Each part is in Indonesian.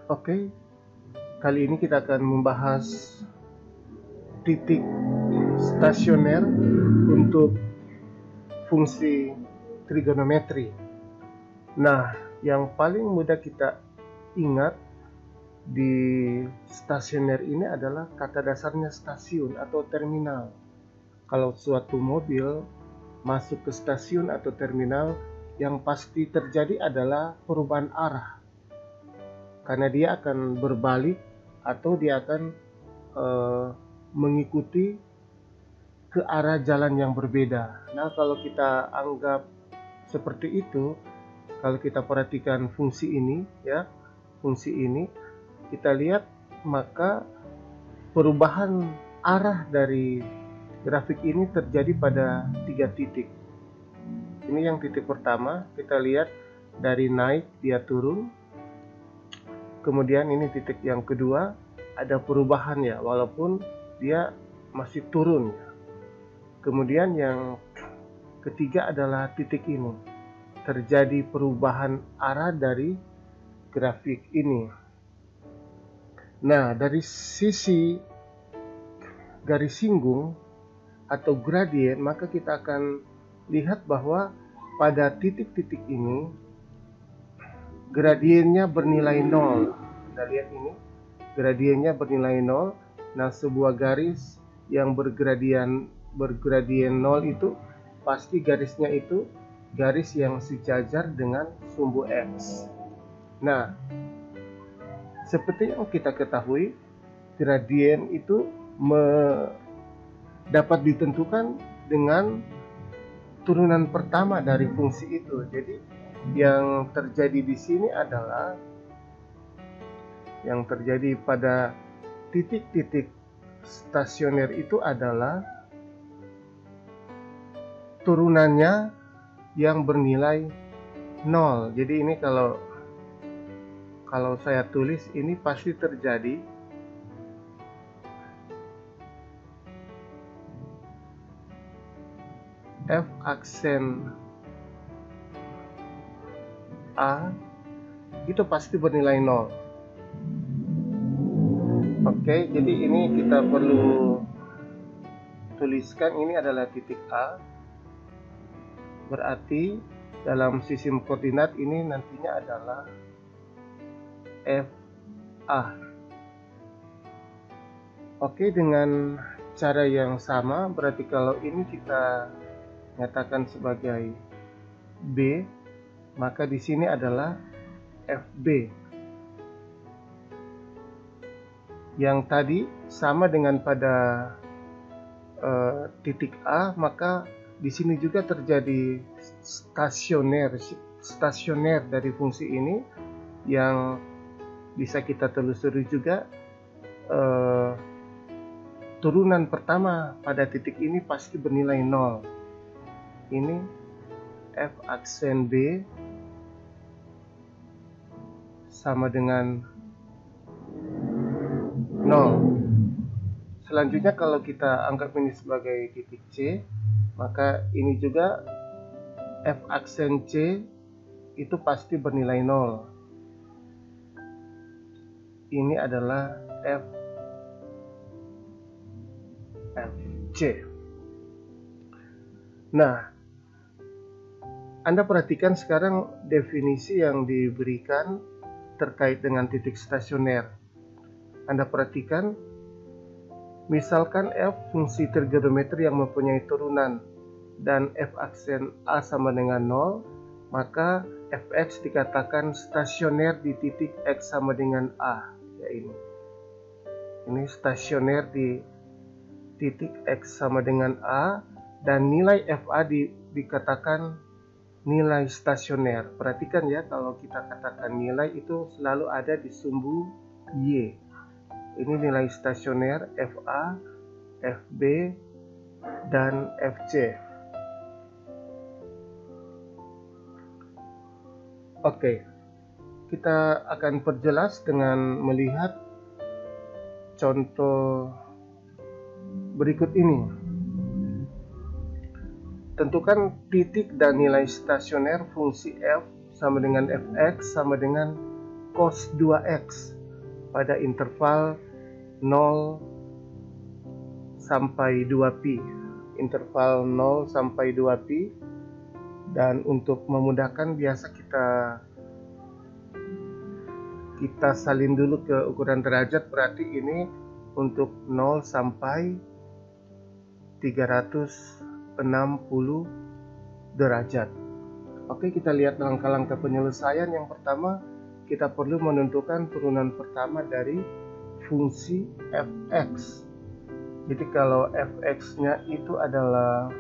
Oke, kali ini kita akan membahas titik stasioner untuk fungsi trigonometri. Nah, yang paling mudah kita ingat di stasioner ini adalah kata dasarnya stasiun atau terminal. Kalau suatu mobil masuk ke stasiun atau terminal, yang pasti terjadi adalah perubahan arah, karena dia akan berbalik atau dia akan mengikuti ke arah jalan yang berbeda. Nah, kalau kita anggap seperti itu, kalau kita perhatikan fungsi ini, ya, fungsi ini, kita lihat maka perubahan arah dari grafik ini terjadi pada 3 titik. Ini yang titik pertama, kita lihat dari naik dia turun. Kemudian ini titik yang kedua, ada perubahan ya, walaupun dia masih turun ya. Kemudian yang ketiga adalah titik ini, terjadi perubahan arah dari grafik ini. Nah, dari sisi garis singgung atau gradien, maka kita akan lihat bahwa pada titik-titik ini gradiennya bernilai 0. Kita lihat ini, gradiennya bernilai 0. Nah, sebuah garis yang bergradien 0 itu pasti garisnya itu garis yang sejajar dengan sumbu X. Nah, seperti yang kita ketahui, gradien itu dapat ditentukan dengan turunan pertama dari fungsi itu. Jadi yang terjadi di sini adalah, yang terjadi pada titik-titik stasioner itu adalah turunannya yang bernilai 0. Jadi ini kalau saya tulis ini pasti terjadi F aksen A itu pasti bernilai 0. Oke, jadi ini kita perlu tuliskan, ini adalah titik A. Berarti dalam sistem koordinat ini nantinya adalah FA. Oke, dengan cara yang sama, berarti kalau ini kita nyatakan sebagai B, maka di sini adalah FB. Yang tadi sama dengan pada titik A, maka di sini juga terjadi stasioner dari fungsi ini, yang bisa kita telusuri juga. Turunan pertama pada titik ini pasti bernilai 0. Ini F aksen B sama dengan 0. Selanjutnya kalau kita anggap ini sebagai titik C, maka ini juga F aksen C itu pasti bernilai 0. Ini adalah FC. Nah, Anda perhatikan sekarang definisi yang diberikan terkait dengan titik stasioner. Anda perhatikan, misalkan F fungsi trigonometri yang mempunyai turunan dan F aksen A sama dengan 0, maka Fx dikatakan stasioner di titik X sama dengan A. Ya, ini stasioner di titik X sama dengan A, dan nilai FA dikatakan nilai stasioner. Perhatikan ya, kalau kita katakan nilai itu selalu ada di sumbu Y. Ini nilai stasioner FA, FB, dan FC. Oke, kita akan perjelas dengan melihat contoh berikut ini. Tentukan titik dan nilai stasioner fungsi f sama dengan fx sama dengan cos 2x. pada interval 0 sampai 2pi, interval 0 sampai 2pi. Dan untuk memudahkan biasa kita salin dulu ke ukuran derajat, berarti ini untuk 0 sampai 360 derajat. Oke, kita lihat langkah-langkah penyelesaian. Yang pertama, kita perlu menentukan turunan pertama dari fungsi fx. Jadi kalau fx-nya itu adalah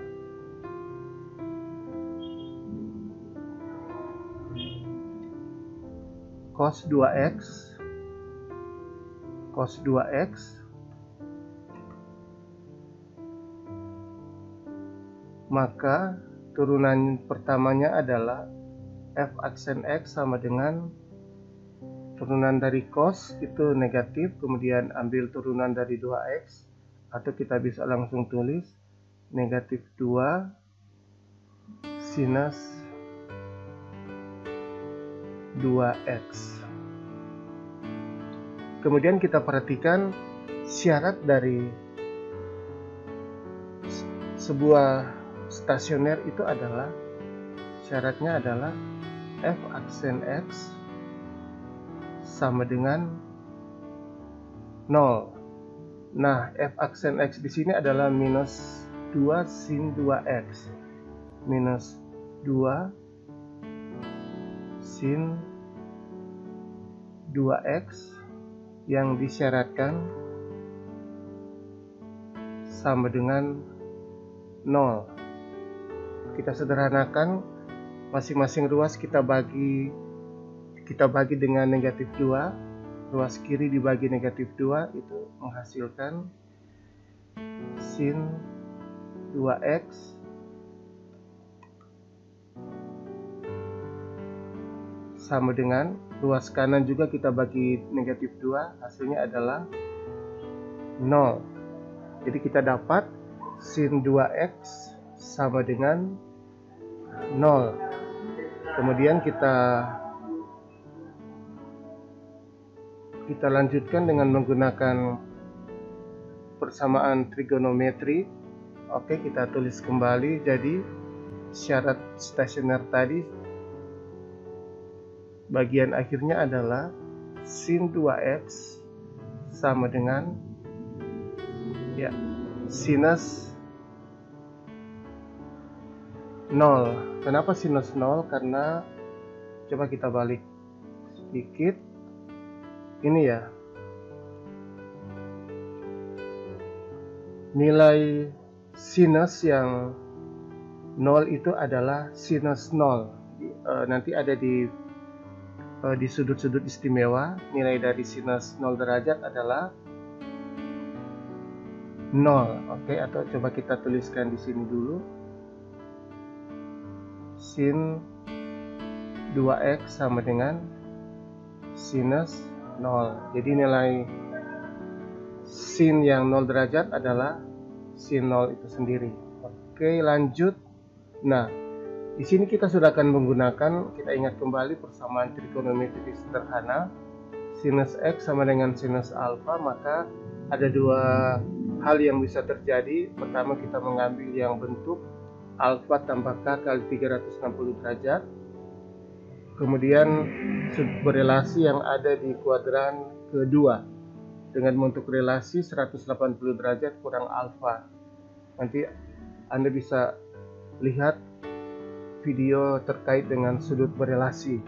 cos 2x, maka turunan pertamanya adalah f aksen x sama dengan turunan dari cos itu negatif, kemudian ambil turunan dari 2x, atau kita bisa langsung tulis negatif 2 sinus 2x. Kemudian kita perhatikan syarat dari sebuah stasioner itu adalah, syaratnya adalah f aksen x sama dengan 0. Nah, f aksen x di sini adalah minus 2 sin 2x, minus 2 sin 2x yang disyaratkan sama dengan 0. Kita sederhanakan, masing-masing ruas kita bagi dengan negatif 2, ruas kiri dibagi negatif 2, itu menghasilkan sin 2x sama dengan ruas kanan juga kita bagi negatif 2, hasilnya adalah 0. Jadi kita dapat sin 2x sama dengan 0. Kemudian kita lanjutkan dengan menggunakan persamaan trigonometri. Oke, kita tulis kembali. Jadi syarat stasioner tadi bagian akhirnya adalah sin 2x sama dengan sinus 0. Kenapa sinus 0? Karena coba kita balik sedikit. Ini ya, nilai sinus yang 0 itu adalah sinus 0. Nanti ada di sudut-sudut istimewa, nilai dari sinus 0 derajat adalah 0. Oke, atau coba kita tuliskan di sini dulu. Sin 2x sama dengan sinus 0. Jadi nilai sin yang 0 derajat adalah sin 0 itu sendiri. Oke, lanjut. Nah, di sini kita sudah akan menggunakan, kita ingat kembali persamaan trigonometri sederhana. Sinus x sama dengan sinus alfa, maka ada dua hal yang bisa terjadi. Pertama, kita mengambil yang bentuk alfa tambah k kali 360 derajat. Kemudian berelasi yang ada di kuadran kedua dengan bentuk relasi 180 derajat kurang alfa. Nanti Anda bisa lihat video terkait dengan sudut berelasi.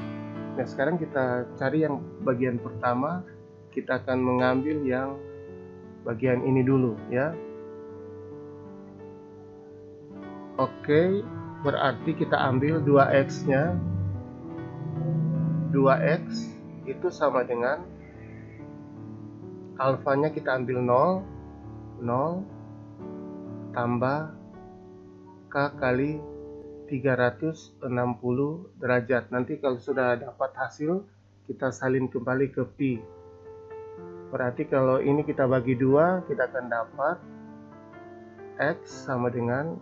Nah, sekarang kita cari yang bagian pertama. Kita akan mengambil yang bagian ini dulu ya. Oke, berarti kita ambil 2x nya. 2x itu sama dengan alfanya kita ambil 0 tambah k kali 360 derajat. Nanti kalau sudah dapat hasil, kita salin kembali ke pi. Berarti kalau ini kita bagi 2, kita akan dapat x sama dengan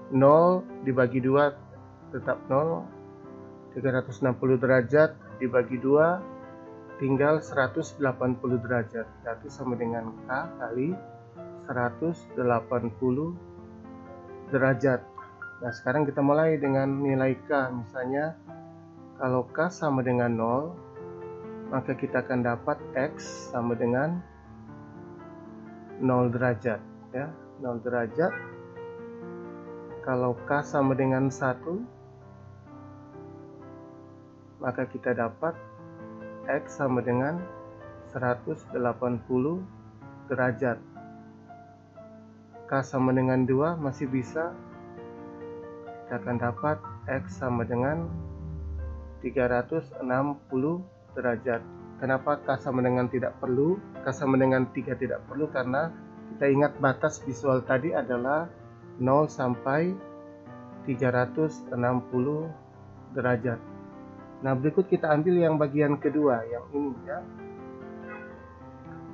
0 dibagi 2 tetap 0, 360 derajat dibagi 2 tinggal 180 derajat, berarti sama dengan K kali 180 derajat. Nah, sekarang kita mulai dengan nilai K. Misalnya kalau K sama dengan 0, maka kita akan dapat X sama dengan 0 derajat ya, 0 derajat. Kalau K sama dengan 1, maka kita dapat X sama dengan 180 derajat. K sama dengan 2 masih bisa, kita akan dapat X sama dengan 360 derajat. Kenapa K sama dengan tidak perlu? K sama dengan 3 tidak perlu karena kita ingat batas visual tadi adalah 0 sampai 360 derajat. Nah, berikut kita ambil yang bagian kedua, yang ini ya.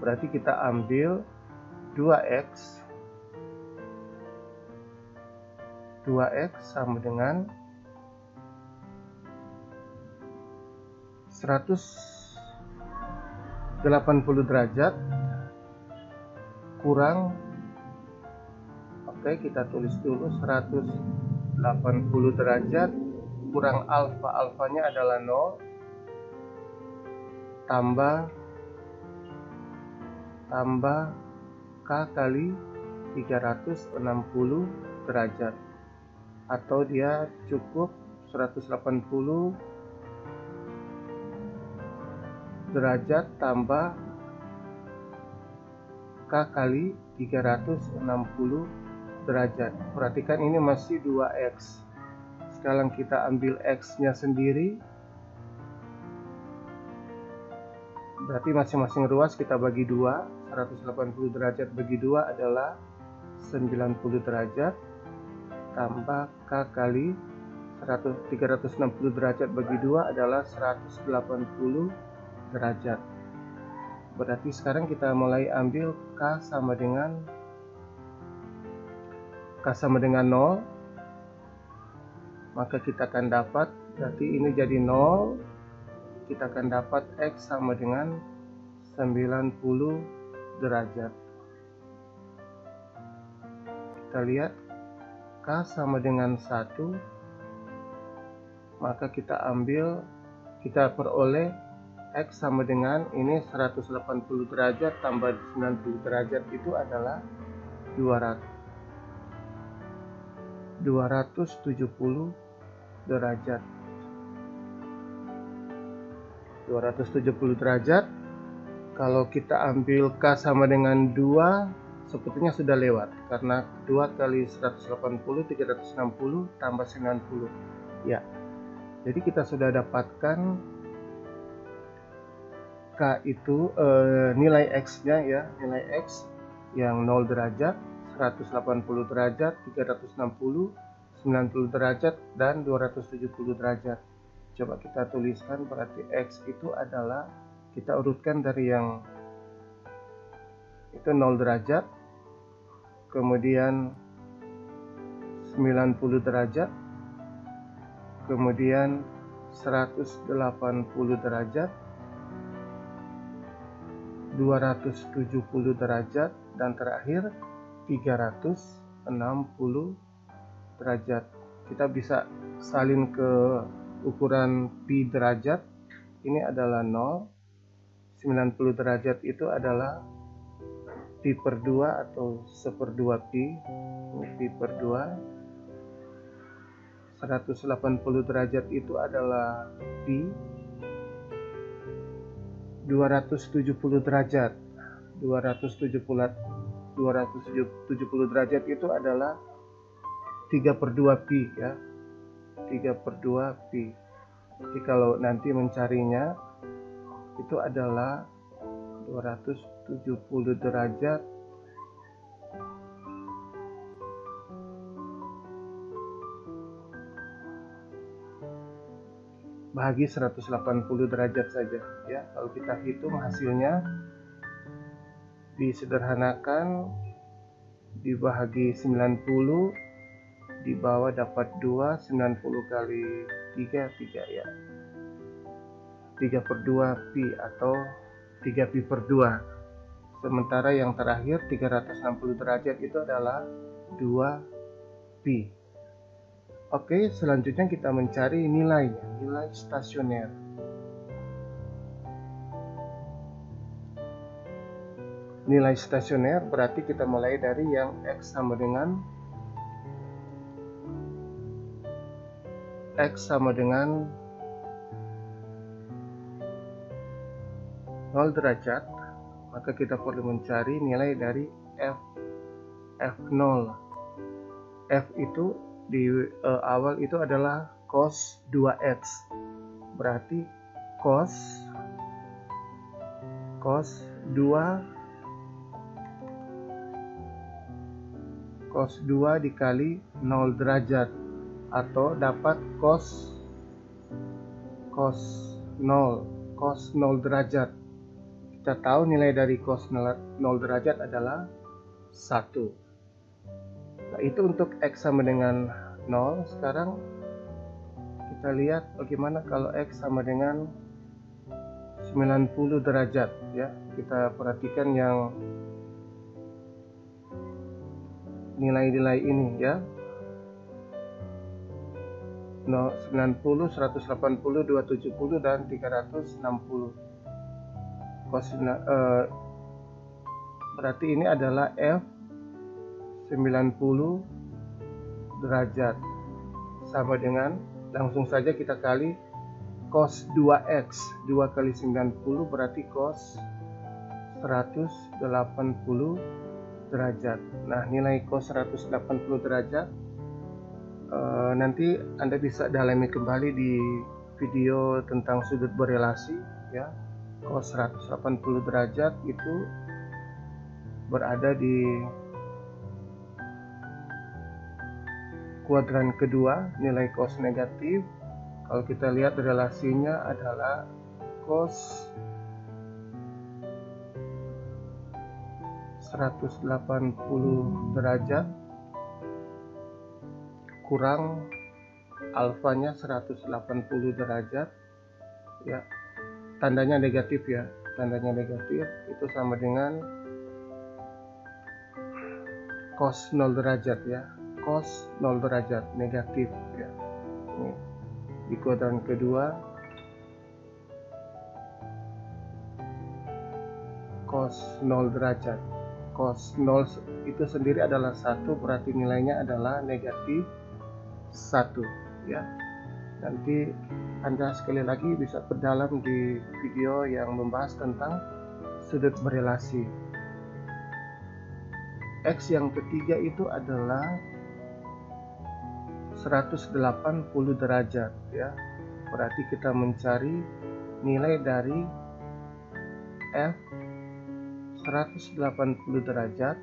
Berarti kita ambil 2x sama dengan 180 derajat kurang, oke, kita tulis dulu 180 derajat kurang alfa, alfanya adalah 0, tambah K kali 360 derajat, atau dia cukup 180 derajat tambah K kali 360 derajat. Perhatikan ini masih 2x. Sekarang kita ambil X-nya sendiri. Berarti masing-masing ruas kita bagi 2. 180 derajat bagi 2 adalah 90 derajat. Tambah K kali 360 derajat bagi 2 adalah 180 derajat. Berarti sekarang kita mulai ambil K sama dengan 0. Maka kita akan dapat, berarti ini jadi 0, kita akan dapat X sama dengan 90 derajat. Kita lihat K sama dengan 1, maka kita peroleh X sama dengan ini 180 derajat tambah 90 derajat itu adalah 270 derajat. 270 derajat. Kalau kita ambil K sama dengan 2, sepertinya sudah lewat karena 2 kali 180 360 tambah 90 ya. Jadi kita sudah dapatkan K itu nilai X-nya ya, nilai X yang 0 derajat, 180 derajat, 360, 90 derajat, dan 270 derajat. Coba kita tuliskan, berarti X itu adalah, kita urutkan dari yang itu 0 derajat, kemudian 90 derajat, kemudian 180 derajat, 270 derajat, dan terakhir 360 derajat. Kita bisa salin ke ukuran pi derajat. Ini adalah 0. 90 derajat itu adalah pi per 2 atau 1/2 pi. Ini pi per 2. 180 derajat itu adalah pi. 270 derajat. 270 derajat itu adalah 3/2 pi ya, 3/2 pi. Jadi kalau nanti mencarinya itu adalah 270 derajat bagi 180 derajat saja ya. Kalau kita hitung hasilnya, disederhanakan, dibagi 90, di bawah dapat 2, 90 kali 3 ya. 3/2 pi atau 3 pi per 2. Sementara yang terakhir 360 derajat itu adalah 2 pi. Oke, selanjutnya kita mencari nilainya, nilai stasioner. Nilai stasioner berarti kita mulai dari yang X sama dengan 0 derajat, maka kita perlu mencari nilai dari F0. F itu di awal itu adalah cos 2X. Berarti cos 2 dikali 0 derajat, atau dapat cos 0 derajat. Kita tahu nilai dari cos 0 derajat adalah 1. Nah, itu untuk X sama dengan 0. Sekarang kita lihat bagaimana kalau X sama dengan 90 derajat ya. Kita perhatikan yang nilai-nilai ini ya. 90, 180, 270 dan 360. Berarti ini adalah F 90 derajat, sama dengan, langsung saja kita kali cos 2X. 2 kali 90 berarti cos 180 derajat. Nah, nilai cos 180 derajat nanti Anda bisa dalami kembali di video tentang sudut berelasi ya. Cos 180 derajat itu berada di kuadran kedua, nilai cos negatif. Kalau kita lihat relasinya adalah cos 180 derajat kurang alfanya 180 derajat ya. Tandanya negatif ya, tandanya negatif itu sama dengan cos 0 derajat ya, cos 0 derajat negatif ya. Ini di kuadran kedua cos 0 derajat. Cos 0 itu sendiri adalah 1, berarti nilainya adalah negatif 1 ya. Nanti Anda sekali lagi bisa perdalam di video yang membahas tentang sudut berelasi. X yang ketiga itu adalah 180 derajat ya. Berarti kita mencari nilai dari F 180 derajat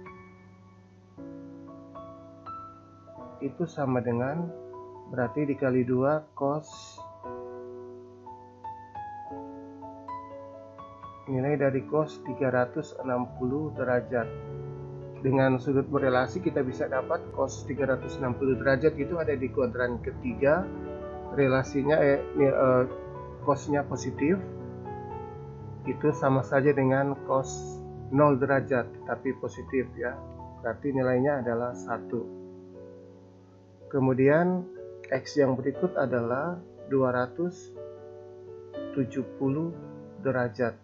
itu sama dengan, berarti dikali 2 cos, nilai dari cos 360 derajat. Dengan sudut berelasi kita bisa dapat cos 360 derajat itu ada di kuadran ketiga. Relasinya cosnya positif, itu sama saja dengan cos 0 derajat tapi positif ya. Berarti nilainya adalah 1. Kemudian X yang berikut adalah 270 derajat.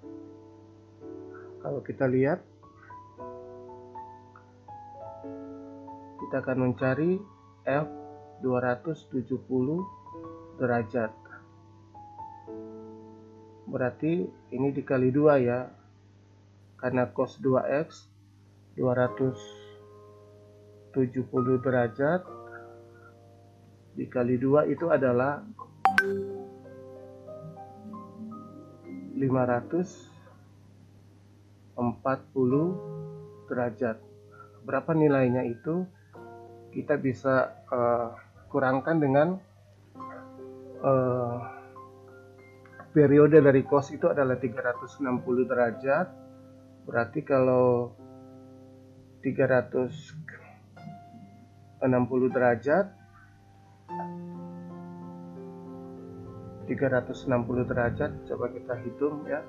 Kalau kita lihat, kita akan mencari F 270 derajat. Berarti ini dikali 2 ya, karena cos 2X 270 derajat dikali 2 itu adalah 540 derajat. Berapa nilainya itu? Kita bisa kurangkan dengan periode dari cos itu adalah 360 derajat. Berarti kalau 360 derajat 360 derajat. Coba kita hitung ya.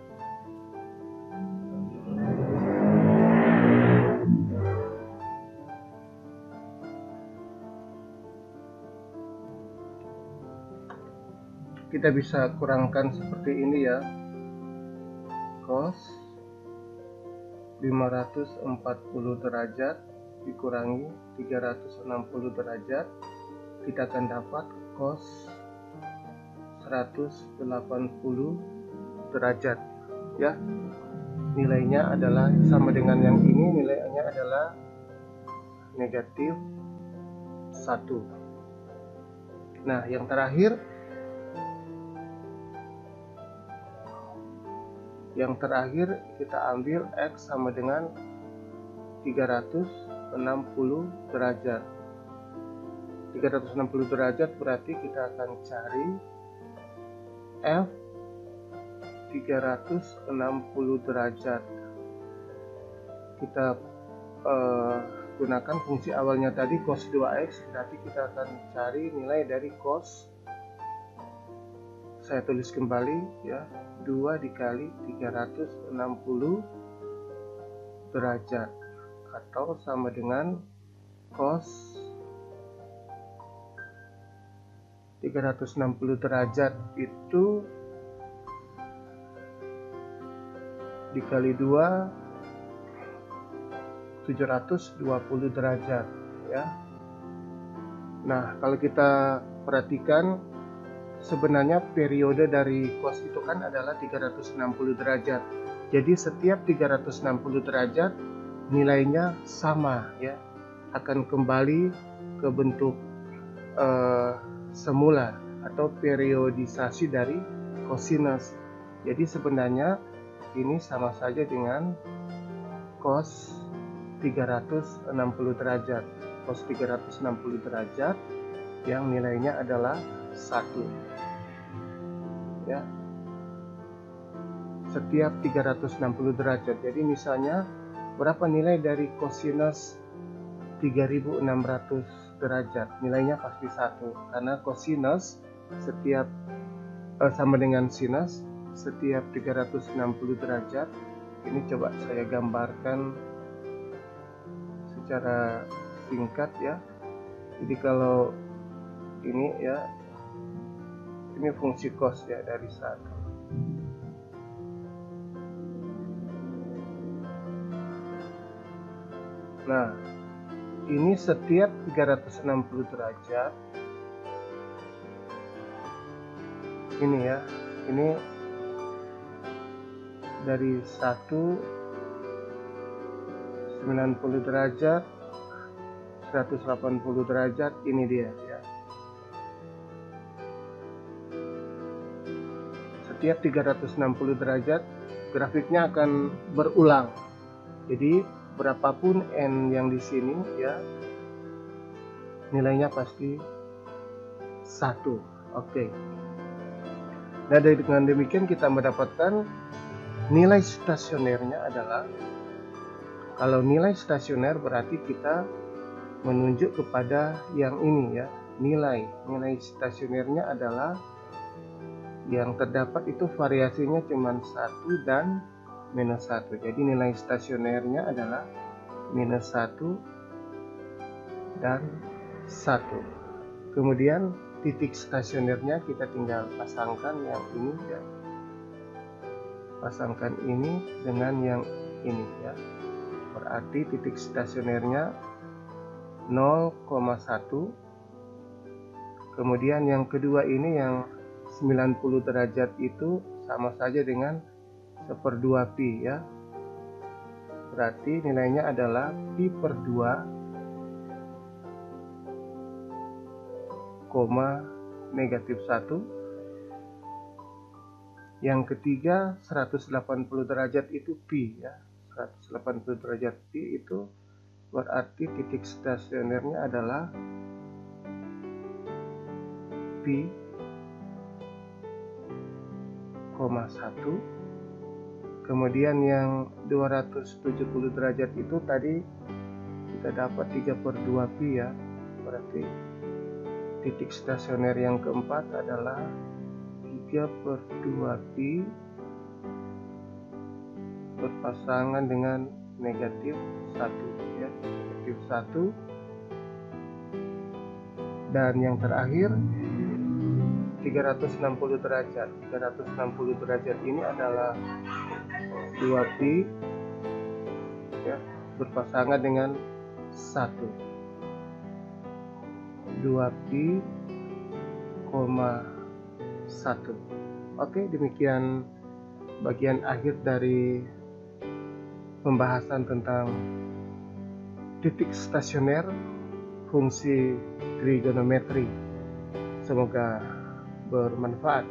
Kita bisa kurangkan seperti ini ya. Cos 540 derajat dikurangi 360 derajat, kita akan dapat cos 180 derajat ya. Nilainya adalah sama dengan yang ini, nilainya adalah negatif 1. Nah, yang terakhir kita ambil X sama dengan 360 derajat. 360 derajat berarti kita akan cari F 360 derajat. Kita gunakan fungsi awalnya tadi cos 2X, berarti kita akan cari nilai dari cos, saya tulis kembali ya, 2 dikali 360 derajat atau sama dengan cos 360 derajat itu dikali 2 720 derajat ya. Nah, kalau kita perhatikan sebenarnya periode dari cos itu kan adalah 360 derajat. Jadi setiap 360 derajat nilainya sama ya, akan kembali ke bentuk semula atau periodisasi dari cosinus. Jadi sebenarnya ini sama saja dengan cos 360 derajat. Cos 360 derajat yang nilainya adalah 1 ya, setiap 360 derajat. Jadi misalnya berapa nilai dari cosinus 3600 derajat, nilainya pasti 1 karena cosinus setiap sama dengan sinus setiap 360 derajat. Ini coba saya gambarkan secara singkat ya. Jadi kalau ini ya, ini fungsi cos ya dari 1. Nah, ini setiap 360 derajat ini ya, ini dari 90 derajat, 180 derajat, ini dia ya. Setiap 360 derajat grafiknya akan berulang. Jadi berapapun n yang di sini ya, nilainya pasti 1. Oke. Nah, dengan demikian kita mendapatkan nilai stasionernya adalah, kalau nilai stasioner berarti kita menunjuk kepada yang ini ya, nilai stasionernya adalah yang terdapat itu variasinya cuma 1 dan minus 1. Jadi nilai stasionernya adalah minus 1 dan 1. Kemudian titik stasionernya kita tinggal pasangkan yang ini ya, pasangkan ini dengan yang ini ya, berarti titik stasionernya 0,1. kemudian yang kedua ini yang 90 derajat itu sama saja dengan 1/2 pi ya, berarti nilainya adalah pi per 2 negatif 1. Yang ketiga 180 derajat itu pi ya, 180 derajat pi itu berarti titik stasionernya adalah pi, 1. Kemudian yang 270 derajat itu tadi kita dapat 3/2 pi ya, berarti titik stasioner yang keempat adalah 3/2pi berpasangan dengan negatif 1 ya, negatif 1. Dan yang terakhir 360 derajat. 360 derajat ini adalah 2pi ya, berpasangan dengan 1. 2pi, 1. Oke, demikian bagian akhir dari pembahasan tentang titik stasioner fungsi trigonometri. Semoga bermanfaat.